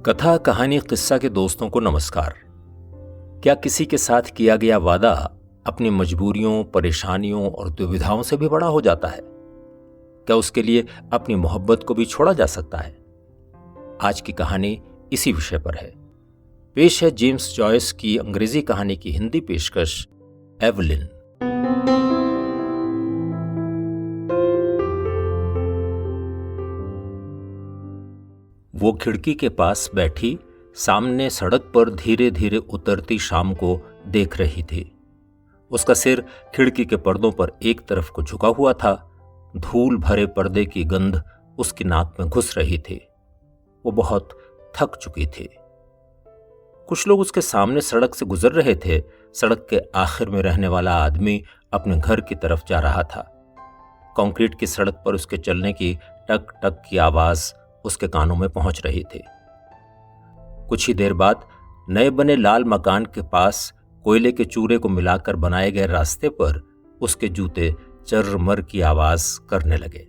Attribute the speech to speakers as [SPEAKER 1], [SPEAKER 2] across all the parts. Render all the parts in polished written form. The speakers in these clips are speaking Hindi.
[SPEAKER 1] कथा कहानी किस्सा के दोस्तों को नमस्कार। क्या किसी के साथ किया गया वादा अपनी मजबूरियों, परेशानियों और दुविधाओं से भी बड़ा हो जाता है? क्या उसके लिए अपनी मोहब्बत को भी छोड़ा जा सकता है? आज की कहानी इसी विषय पर है। पेश है जेम्स जॉयस की अंग्रेजी कहानी की हिंदी पेशकश एवलिन। वो खिड़की के पास बैठी सामने सड़क पर धीरे धीरे उतरती शाम को देख रही थी। उसका सिर खिड़की के पर्दों पर एक तरफ को झुका हुआ था। धूल भरे पर्दे की गंध उसकी नाक में घुस रही थी। वो बहुत थक चुकी थी। कुछ लोग उसके सामने सड़क से गुजर रहे थे। सड़क के आखिर में रहने वाला आदमी अपने घर की तरफ जा रहा था। कंक्रीट की सड़क पर उसके चलने की टक टक की आवाज उसके कानों में पहुंच रही थी। कुछ ही देर बाद नए बने लाल मकान के पास कोयले के चूरे को मिलाकर बनाए गए रास्ते पर उसके जूते चर्रमर की आवाज करने लगे।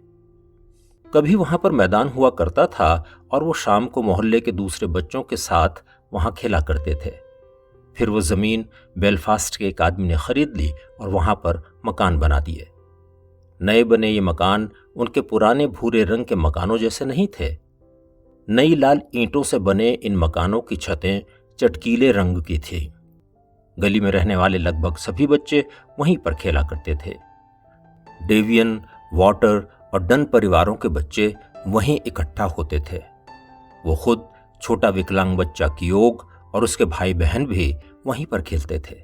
[SPEAKER 1] कभी वहां पर मैदान हुआ करता था और वो शाम को मोहल्ले के दूसरे बच्चों के साथ वहां खेला करते थे। फिर वो जमीन बेलफास्ट के एक आदमी ने खरीद ली और वहां पर मकान बना दिए। नए बने ये मकान उनके पुराने भूरे रंग के मकानों जैसे नहीं थे। नई लाल ईंटों से बने इन मकानों की छतें चटकीले रंग की थी। गली में रहने वाले लगभग सभी बच्चे वहीं पर खेला करते थे। डेवियन, वॉटर और डन परिवारों के बच्चे वहीं इकट्ठा होते थे। वो खुद, छोटा विकलांग बच्चा कियोग और उसके भाई बहन भी वहीं पर खेलते थे।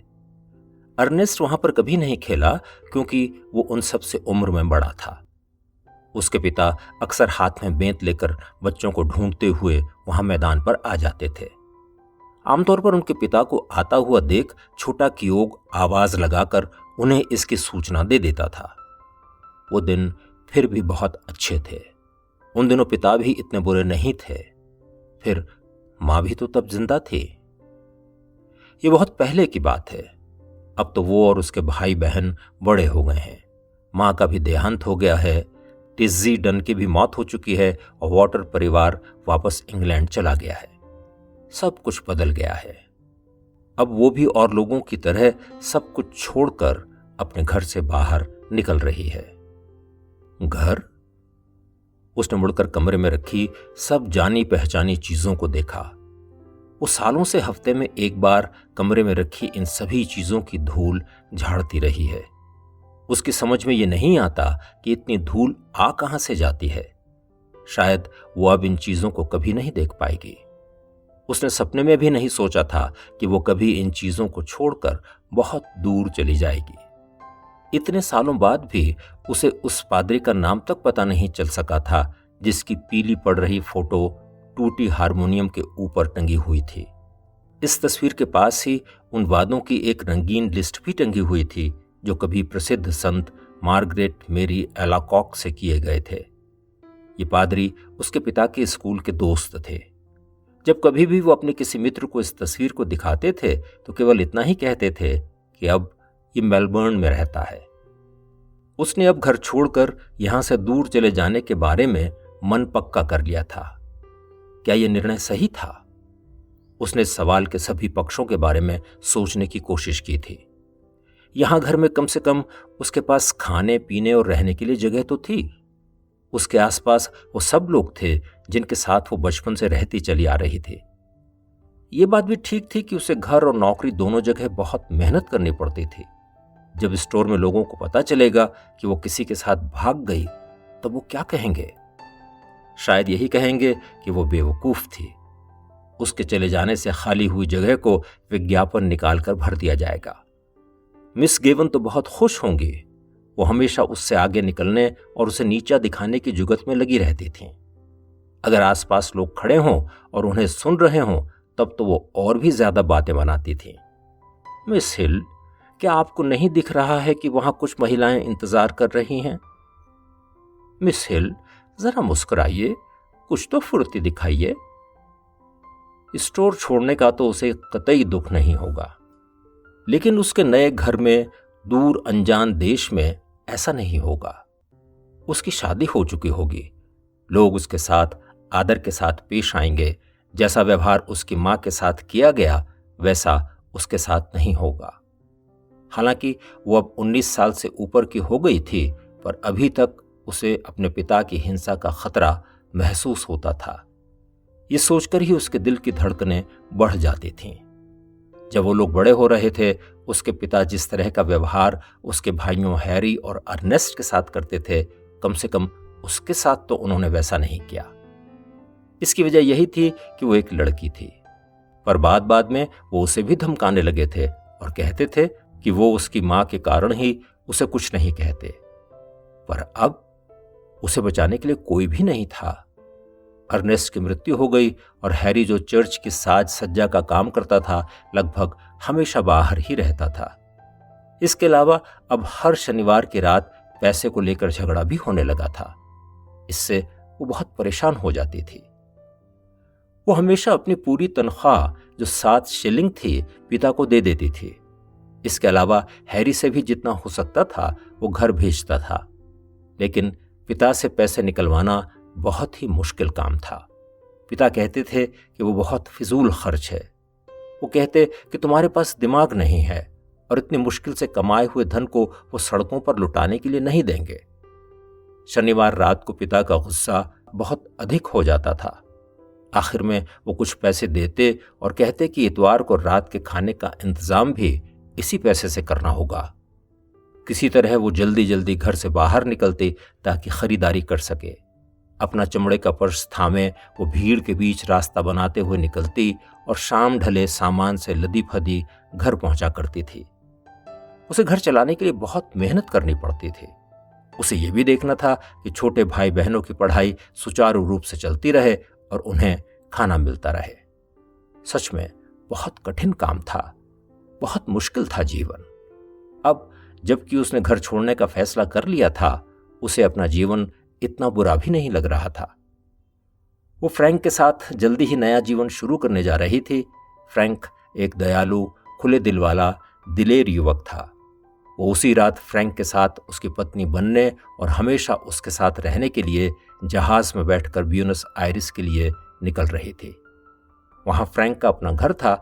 [SPEAKER 1] अर्नेस्ट वहां पर कभी नहीं खेला क्योंकि वो उन सब से उम्र में बड़ा था। उसके पिता अक्सर हाथ में बेंत लेकर बच्चों को ढूंढते हुए वहां मैदान पर आ जाते थे। आमतौर पर उनके पिता को आता हुआ देख छोटा कियोग आवाज लगाकर उन्हें इसकी सूचना दे देता था। वो दिन फिर भी बहुत अच्छे थे। उन दिनों पिता भी इतने बुरे नहीं थे। फिर मां भी तो तब जिंदा थी। ये बहुत पहले की बात है। अब तो वो और उसके भाई बहन बड़े हो गए हैं। मां का भी देहांत हो गया है। टिज्जी डन की भी मौत हो चुकी है और वॉटर परिवार वापस इंग्लैंड चला गया है। सब कुछ बदल गया है। अब वो भी और लोगों की तरह सब कुछ छोड़कर अपने घर से बाहर निकल रही है। घर? उसने मुड़कर कमरे में रखी सब जानी पहचानी चीजों को देखा। वो सालों से हफ्ते में एक बार कमरे में रखी इन सभी चीजों की धूल झाड़ती रही है। उसकी समझ में ये नहीं आता कि इतनी धूल आ कहां से जाती है। शायद वो अब इन चीजों को कभी नहीं देख पाएगी। उसने सपने में भी नहीं सोचा था कि वो कभी इन चीजों को छोड़कर बहुत दूर चली जाएगी। इतने सालों बाद भी उसे उस पादरी का नाम तक पता नहीं चल सका था जिसकी पीली पड़ रही फोटो टूटी हारमोनियम के ऊपर टंगी हुई थी। इस तस्वीर के पास ही उन वादों की एक रंगीन लिस्ट भी टंगी हुई थी जो कभी प्रसिद्ध संत मार्गरेट मेरी एलाकॉक से किए गए थे। ये पादरी उसके पिता के स्कूल के दोस्त थे। जब कभी भी वो अपने किसी मित्र को इस तस्वीर को दिखाते थे तो केवल इतना ही कहते थे कि अब ये मेलबर्न में रहता है। उसने अब घर छोड़कर यहां से दूर चले जाने के बारे में मन पक्का कर लिया था। क्या यह निर्णय सही था? उसने इस सवाल के सभी पक्षों के बारे में सोचने की कोशिश की थी। यहां घर में कम से कम उसके पास खाने पीने और रहने के लिए जगह तो थी। उसके आसपास वो सब लोग थे जिनके साथ वो बचपन से रहती चली आ रही थी। ये बात भी ठीक थी कि उसे घर और नौकरी दोनों जगह बहुत मेहनत करनी पड़ती थी। जब स्टोर में लोगों को पता चलेगा कि वो किसी के साथ भाग गई तो वो क्या कहेंगे? शायद यही कहेंगे कि वो बेवकूफ थी। उसके चले जाने से खाली हुई जगह को विज्ञापन निकालकर भर दिया जाएगा। मिस गेवन तो बहुत खुश होंगी। वो हमेशा उससे आगे निकलने और उसे नीचा दिखाने की जुगत में लगी रहती थीं। अगर आसपास लोग खड़े हों और उन्हें सुन रहे हों तब तो वो और भी ज्यादा बातें बनाती थीं। मिस हिल, क्या आपको नहीं दिख रहा है कि वहां कुछ महिलाएं इंतजार कर रही हैं? मिस हिल, जरा मुस्कुराइए, कुछ तो फुर्ती दिखाइए। स्टोर छोड़ने का तो उसे कतई दुख नहीं होगा, लेकिन उसके नए घर में दूर अनजान देश में ऐसा नहीं होगा। उसकी शादी हो चुकी होगी। लोग उसके साथ आदर के साथ पेश आएंगे, जैसा व्यवहार उसकी मां के साथ किया गया वैसा उसके साथ नहीं होगा। हालांकि वो अब 19 साल से ऊपर की हो गई थी, पर अभी तक उसे अपने पिता की हिंसा का खतरा महसूस होता था। ये सोचकर ही उसके दिल की धड़कनें बढ़ जाती थीं। जब वो लोग बड़े हो रहे थे, उसके पिता जिस तरह का व्यवहार उसके भाइयों हैरी और अर्नेस्ट के साथ करते थे, कम से कम उसके साथ तो उन्होंने वैसा नहीं किया। इसकी वजह यही थी कि वो एक लड़की थी, पर बाद बाद में वो उसे भी धमकाने लगे थे और कहते थे कि वो उसकी मां के कारण ही उसे कुछ नहीं कहते। पर अब उसे बचाने के लिए कोई भी नहीं था। अर्नेस्ट की मृत्यु हो गई और हैरी, जो चर्च की साज सज्जा का काम करता था, लगभग हमेशा बाहर ही रहता था। इसके अलावा अब हर शनिवार की रात पैसे को लेकर झगड़ा भी होने लगा था। इससे वो बहुत परेशान हो जाती थी। वो हमेशा अपनी पूरी तनख्वाह, जो 7 शिलिंग थी, पिता को दे देती थी। इसके अलावा हैरी से भी जितना हो सकता था वो घर भेजता था, लेकिन पिता से पैसे निकलवाना बहुत ही मुश्किल काम था। पिता कहते थे कि वो बहुत फिजूल खर्च है। वो कहते कि तुम्हारे पास दिमाग नहीं है और इतनी मुश्किल से कमाए हुए धन को वो सड़कों पर लुटाने के लिए नहीं देंगे। शनिवार रात को पिता का गुस्सा बहुत अधिक हो जाता था। आखिर में वो कुछ पैसे देते और कहते कि इतवार को रात के खाने का इंतजाम भी इसी पैसे से करना होगा। किसी तरह वो जल्दी जल्दी घर से बाहर निकलती ताकि खरीदारी कर सके। अपना चमड़े का पर्स थामे वो भीड़ के बीच रास्ता बनाते हुए निकलती और शाम ढले सामान से लदी फदी घर पहुंचा करती थी। उसे घर चलाने के लिए बहुत मेहनत करनी पड़ती थी। उसे यह भी देखना था कि छोटे भाई बहनों की पढ़ाई सुचारू रूप से चलती रहे और उन्हें खाना मिलता रहे। सच में बहुत कठिन काम था, बहुत मुश्किल था जीवन। अब जबकि उसने घर छोड़ने का फैसला कर लिया था, उसे अपना जीवन इतना बुरा भी नहीं लग रहा था। वो फ्रैंक के साथ जल्दी ही नया जीवन शुरू करने जा रही थी। फ्रैंक एक दयालु, खुले दिल वाला, दिलेर युवक था। वो उसी रात फ्रैंक के साथ उसकी पत्नी बनने और हमेशा उसके साथ रहने के लिए जहाज में बैठकर ब्यूनस आयरिस के लिए निकल रही थी। वहां फ्रैंक का अपना घर था।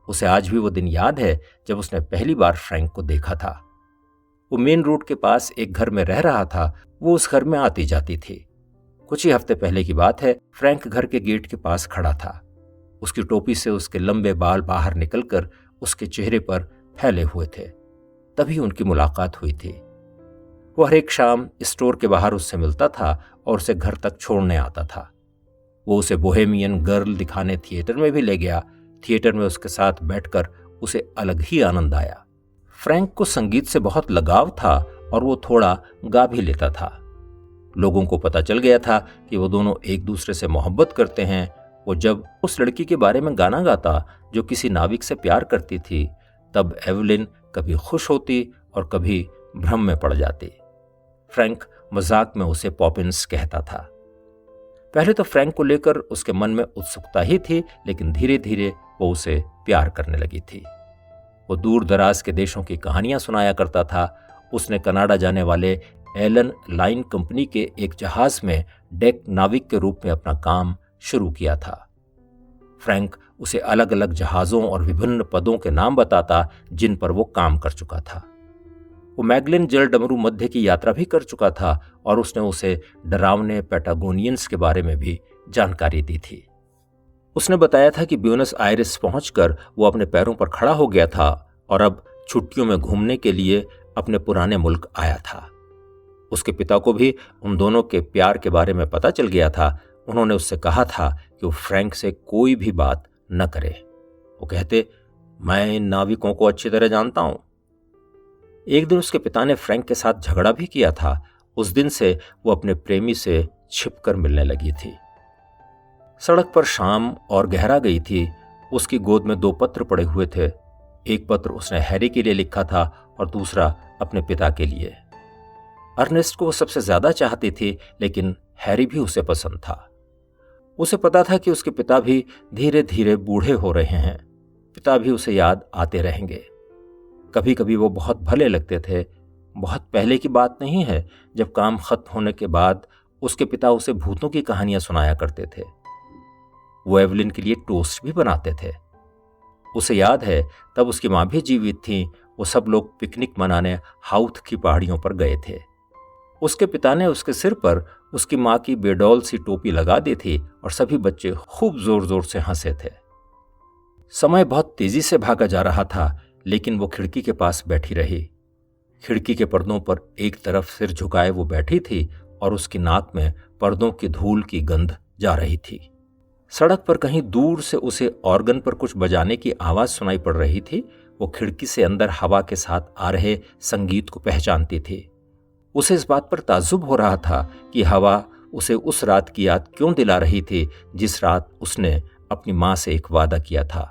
[SPEAKER 1] उसे आज भी वो दिन याद है जब उसने पहली बार फ्रैंक को देखा था। वो मेन रोड के पास एक घर में रह रहा था। वो उस घर में आती जाती थी। कुछ ही हफ्ते पहले की बात है। फ्रैंक घर के गेट के पास खड़ा था। उसकी टोपी से उसके लंबे बाल बाहर निकलकर उसके चेहरे पर फैले हुए थे। तभी उनकी मुलाकात हुई थी। वो हर एक शाम स्टोर के बाहर उससे मिलता था और उसे घर तक छोड़ने आता था। वो उसे बोहेमियन गर्ल दिखाने थिएटर में भी ले गया। थिएटर में उसके साथ बैठकर उसे अलग ही आनंद आया। फ्रैंक को संगीत से बहुत लगाव था और वो थोड़ा गा भी लेता था। लोगों को पता चल गया था कि वो दोनों एक दूसरे से मोहब्बत करते हैं। वो जब उस लड़की के बारे में गाना गाता जो किसी नाविक से प्यार करती थी, तब एवलिन कभी खुश होती और कभी भ्रम में पड़ जाती। फ्रैंक मजाक में उसे पॉपिंस कहता था। पहले तो फ्रैंक को लेकर उसके मन में उत्सुकता ही थी, लेकिन धीरे धीरे वो उसे प्यार करने लगी थी। वो दूर दराज के देशों की कहानियां सुनाया करता था। उसने कनाडा जाने वाले एलन लाइन कंपनी के एक जहाज में डेक नाविक के रूप में अपना काम शुरू किया था। फ्रैंक उसे अलग अलग जहाज़ों और विभिन्न पदों के नाम बताता जिन पर वो काम कर चुका था। वो मैगलिन जल डमरू मध्य की यात्रा भी कर चुका था और उसने उसे डरावने पैटागोनियंस के बारे में भी जानकारी दी थी। उसने बताया था कि ब्यूनस आयरिस पहुंचकर वो अपने पैरों पर खड़ा हो गया था और अब छुट्टियों में घूमने के लिए अपने पुराने मुल्क आया था। उसके पिता को भी उन दोनों के प्यार के बारे में पता चल गया था। उन्होंने उससे कहा था कि वो फ्रैंक से कोई भी बात न करे। वो कहते, मैं इन नाविकों को अच्छी तरह जानता हूं। एक दिन उसके पिता ने फ्रैंक के साथ झगड़ा भी किया था। उस दिन से वो अपने प्रेमी से छिपकर मिलने लगी थी। सड़क पर शाम और गहरा गई थी। उसकी गोद में 2 पत्र पड़े हुए थे। एक पत्र उसने हैरी के लिए लिखा था और दूसरा अपने पिता के लिए। अर्नेस्ट को वो सबसे ज्यादा चाहती थी, लेकिन हैरी भी उसे पसंद था। उसे पता था कि उसके पिता भी धीरे धीरे बूढ़े हो रहे हैं। पिता भी उसे याद आते रहेंगे। कभी कभी वो बहुत भले लगते थे। बहुत पहले की बात नहीं है जब काम खत्म होने के बाद उसके पिता उसे भूतों की कहानियां सुनाया करते थे। वो एवलिन के लिए टोस्ट भी बनाते थे। उसे याद है तब उसकी माँ भी जीवित थी। वो सब लोग पिकनिक मनाने हाउथ की पहाड़ियों पर गए थे। उसके पिता ने उसके सिर पर उसकी माँ की बेडौल सी टोपी लगा दी थी और सभी बच्चे खूब जोर जोर से हंसे थे। समय बहुत तेजी से भागा जा रहा था, लेकिन वो खिड़की के पास बैठी रही। खिड़की के पर्दों पर एक तरफ सिर झुकाए वो बैठी थी और उसकी नाक में पर्दों की धूल की गंध जा रही थी। सड़क पर कहीं दूर से उसे ऑर्गन पर कुछ बजाने की आवाज सुनाई पड़ रही थी। वो खिड़की से अंदर हवा के साथ आ रहे संगीत को पहचानती थी। उसे इस बात पर ताज्जुब हो रहा था कि हवा उसे उस रात की याद क्यों दिला रही थी जिस रात उसने अपनी मां से एक वादा किया था।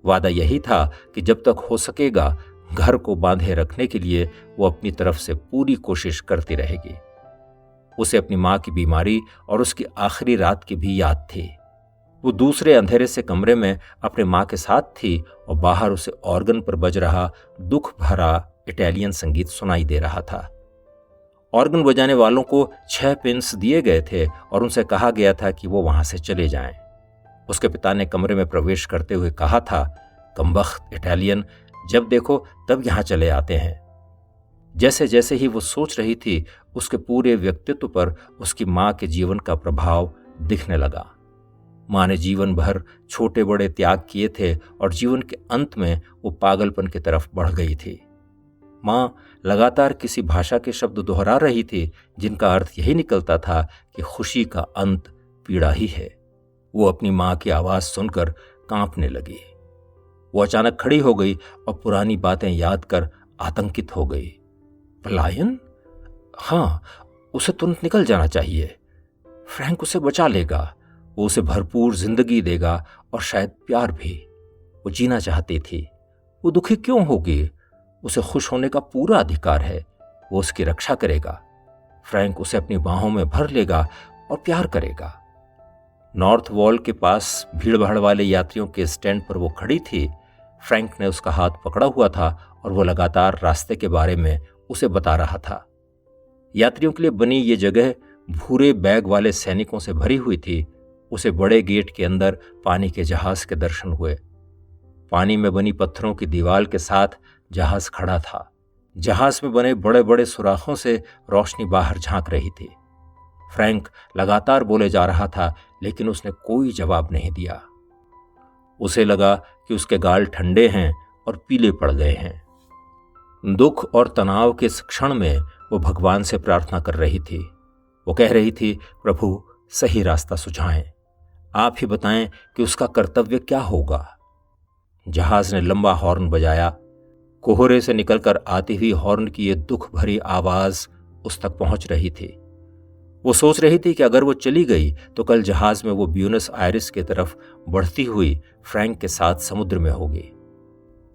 [SPEAKER 1] वादा यही था कि जब तक हो सकेगा घर को बांधे रखने के लिए वो अपनी तरफ से पूरी कोशिश करती रहेगी। उसे अपनी मां की बीमारी और उसकी आखिरी रात की भी याद थी। वो दूसरे अंधेरे से कमरे में अपने मां के साथ थी और बाहर उसे ऑर्गन पर बज रहा दुख भरा इटालियन संगीत सुनाई दे रहा था। ऑर्गन बजाने वालों को 6 पिंस दिए गए थे और उनसे कहा गया था कि वो वहां से चले जाएं। उसके पिता ने कमरे में प्रवेश करते हुए कहा था, कमबख्त इटालियन, जब देखो तब यहां चले आते हैं। जैसे जैसे ही वो सोच रही थी, उसके पूरे व्यक्तित्व पर उसकी मां के जीवन का प्रभाव दिखने लगा। मां ने जीवन भर छोटे बड़े त्याग किए थे और जीवन के अंत में वो पागलपन की तरफ बढ़ गई थी। मां लगातार किसी भाषा के शब्द दोहरा रही थी जिनका अर्थ यही निकलता था कि खुशी का अंत पीड़ा ही है। वो अपनी मां की आवाज सुनकर कांपने लगी। वो अचानक खड़ी हो गई और पुरानी बातें याद कर आतंकित हो गई। पलायन? हाँ, उसे तुरंत निकल जाना चाहिए। फ्रैंक उसे बचा लेगा, वो उसे भरपूर जिंदगी देगा और शायद प्यार भी। वो जीना चाहती थी। वो दुखी क्यों होगी? उसे खुश होने का पूरा अधिकार है। वो उसकी रक्षा करेगा। फ्रैंक उसे अपनी बाहों में भर लेगा और प्यार करेगा। नॉर्थ वॉल के पास भीड़भाड़ वाले यात्रियों के स्टैंड पर वो खड़ी थी। फ्रैंक ने उसका हाथ पकड़ा हुआ था और वो लगातार रास्ते के बारे में उसे बता रहा था। यात्रियों के लिए बनी ये जगह भूरे बैग वाले सैनिकों से भरी हुई थी। उसे बड़े गेट के अंदर पानी के जहाज के दर्शन हुए। पानी में बनी पत्थरों की दीवार के साथ जहाज खड़ा था। जहाज में बने बड़े बड़े सुराखों से रोशनी बाहर झांक रही थी। फ्रैंक लगातार बोले जा रहा था, लेकिन उसने कोई जवाब नहीं दिया। उसे लगा कि उसके गाल ठंडे हैं और पीले पड़ गए हैं। दुख और तनाव के इस क्षण में वो भगवान से प्रार्थना कर रही थी। वो कह रही थी, प्रभु सही रास्ता सुझाएं, आप ही बताएं कि उसका कर्तव्य क्या होगा। जहाज ने लंबा हॉर्न बजाया। कोहरे से निकलकर आती हुई हॉर्न की ये दुख भरी आवाज उस तक पहुंच रही थी। वो सोच रही थी कि अगर वो चली गई तो कल जहाज में वो ब्यूनस आयरिस की तरफ बढ़ती हुई फ्रैंक के साथ समुद्र में होगी।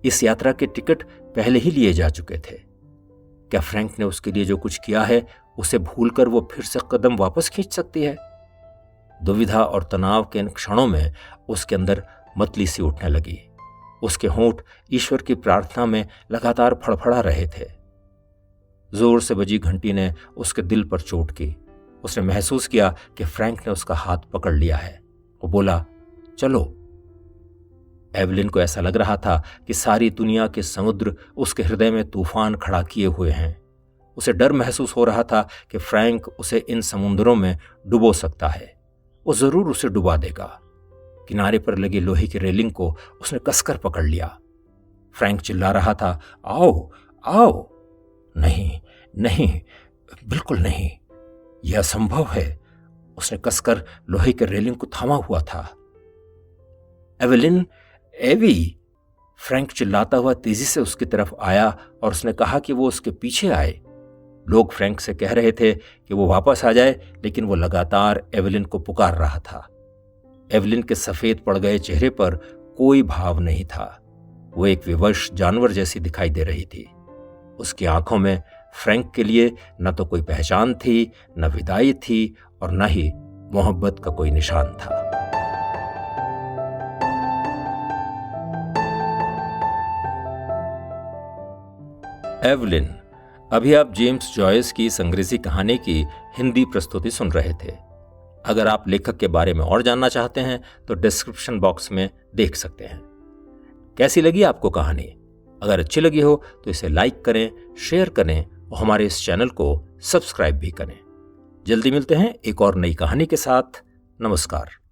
[SPEAKER 1] इस यात्रा के टिकट पहले ही लिए जा चुके थे। क्या फ्रैंक ने उसके लिए जो कुछ किया है उसे भूलकर वो फिर से कदम वापस खींच सकती है? दुविधा और तनाव के इन क्षणों में उसके अंदर मतली सी उठने लगी। उसके होंठ ईश्वर की प्रार्थना में लगातार फड़फड़ा रहे थे। जोर से बजी घंटी ने उसके दिल पर चोट की। उसने महसूस किया कि फ्रैंक ने उसका हाथ पकड़ लिया है। वो बोला, चलो। एवलिन को ऐसा लग रहा था कि सारी दुनिया के समुद्र उसके हृदय में तूफान खड़ा किए हुए हैं। उसे डर महसूस हो रहा था कि फ्रैंक उसे इन समुद्रों में डुबो सकता है। वो जरूर उसे डुबा देगा। किनारे पर लगी लोहे की रेलिंग को उसने कसकर पकड़ लिया। फ्रैंक चिल्ला रहा था, आओ आओ। नहीं नहीं, बिल्कुल नहीं, यह असंभव है। उसने कसकर लोहे के रेलिंग को थामा हुआ था। एवेलिन, एवी! फ्रैंक चिल्लाता हुआ तेजी से उसकी तरफ आया और उसने कहा कि वो उसके पीछे आए। लोग फ्रैंक से कह रहे थे कि वो वापस आ जाए, लेकिन वो लगातार एवेलिन को पुकार रहा था। एवेलिन के सफेद पड़ गए चेहरे पर कोई भाव नहीं था। वो एक विवश जानवर जैसी दिखाई दे रही थी। उसकी आंखों में फ्रैंक के लिए न तो कोई पहचान थी, न विदाई थी और न ही मोहब्बत का कोई निशान था। एवलिन, अभी आप जेम्स जॉयस की इस अंग्रेजी कहानी की हिंदी प्रस्तुति सुन रहे थे। अगर आप लेखक के बारे में और जानना चाहते हैं तो डिस्क्रिप्शन बॉक्स में देख सकते हैं। कैसी लगी आपको कहानी? अगर अच्छी लगी हो तो इसे लाइक करें, शेयर करें और हमारे इस चैनल को सब्सक्राइब भी करें। जल्दी मिलते हैं एक और नई कहानी के साथ। नमस्कार।